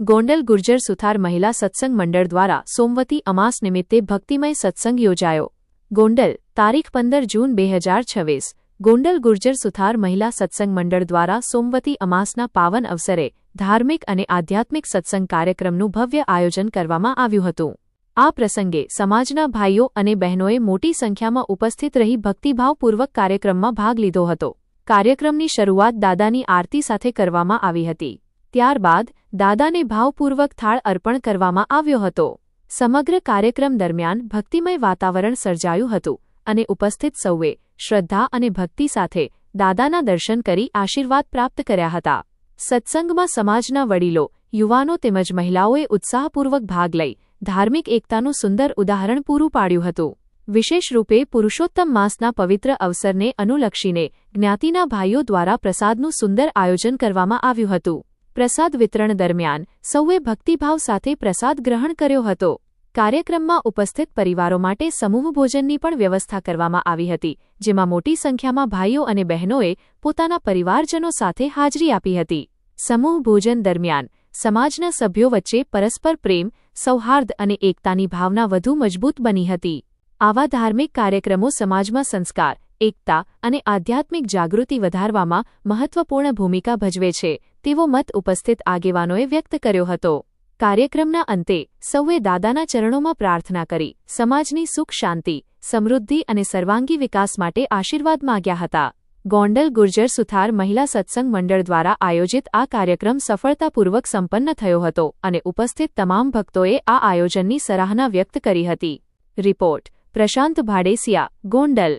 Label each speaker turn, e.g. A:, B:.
A: ગોંડલ ગુર્જર સુથાર મહિલા સત્સંગ મંડળ દ્વારા સોમવતી અમાસ નિમિત્તે ભક્તિમય સત્સંગ યોજાયો. ગોંડલ, તારીખ 15 જૂન 2026. ગોંડલ ગુર્જર સુથાર મહિલા સત્સંગ મંડળ દ્વારા સોમવતી અમાસના પાવન અવસરે ધાર્મિક અને આધ્યાત્મિક સત્સંગ કાર્યક્રમનું ભવ્ય આયોજન કરવામાં આવ્યું હતું. આ પ્રસંગે સમાજના ભાઈઓ અને બહેનોએ મોટી સંખ્યામાં ઉપસ્થિત રહી ભક્તિભાવપૂર્વક કાર્યક્રમમાં ભાગ લીધો હતો. કાર્યક્રમની શરૂઆત દાદાની આરતી સાથે કરવામાં આવી હતી. ત્યારબાદ દાદાને ભાવપૂર્વક થાળ અર્પણ કરવામાં આવ્યો હતો. સમગ્ર કાર્યક્રમ દરમિયાન ભક્તિમય વાતાવરણ સર્જાયું હતું અને ઉપસ્થિત સૌએ શ્રદ્ધા અને ભક્તિ સાથે દાદાના દર્શન કરી આશીર્વાદ પ્રાપ્ત કર્યા હતા. સત્સંગમાં સમાજના વડીલો, યુવાનો તેમજ મહિલાઓએ ઉત્સાહપૂર્વક ભાગ લઈ ધાર્મિક એકતાનું સુંદર ઉદાહરણ પૂરું પાડ્યું હતું. વિશેષ રૂપે પુરુષોત્તમ માસના પવિત્ર અવસરને અનુલક્ષીને જ્ઞાતિના ભાઈઓ દ્વારા પ્રસાદનું સુંદર આયોજન કરવામાં આવ્યું હતું. પ્રસાદ વિતરણ દરમિયાન સૌએ ભક્તિભાવ સાથે પ્રસાદ ગ્રહણ કર્યો હતો. કાર્યક્રમમાં ઉપસ્થિત પરિવારો માટે સમૂહ ભોજનની પણ વ્યવસ્થા કરવામાં આવી હતી, જેમાં મોટી સંખ્યામાં ભાઈઓ અને બહેનોએ પોતાના પરિવારજનો સાથે હાજરી આપી હતી. સમૂહ ભોજન દરમિયાન સમાજના સભ્યો વચ્ચે પરસ્પર પ્રેમ, સૌહાર્દ અને એકતાની ભાવના વધુ મજબૂત બની હતી. આવા ધાર્મિક કાર્યક્રમો સમાજમાં સંસ્કાર, એકતા અને આધ્યાત્મિક જાગૃતિ વધારવામાં મહત્વપૂર્ણ ભૂમિકા ભજવે છે, તેવો મત ઉપસ્થિત આગેવાનોએ વ્યક્ત કર્યો હતો. કાર્યક્રમના અંતે સૌએ દાદાના ચરણોમાં પ્રાર્થના કરી સમાજની સુખ શાંતિ, સમૃદ્ધિ અને સર્વાંગી વિકાસ માટે આશીર્વાદ માંગ્યા હતા. ગોંડલ ગુર્જર સુથાર મહિલા સત્સંગ મંડળ દ્વારા આયોજિત આ કાર્યક્રમ સફળતાપૂર્વક સંપન્ન થયો હતો અને ઉપસ્થિત તમામ ભક્તોએ આ આયોજનની સરાહના વ્યક્ત કરી હતી. રિપોર્ટ પ્રશાંત ભાડેસિયા, ગોંડલ.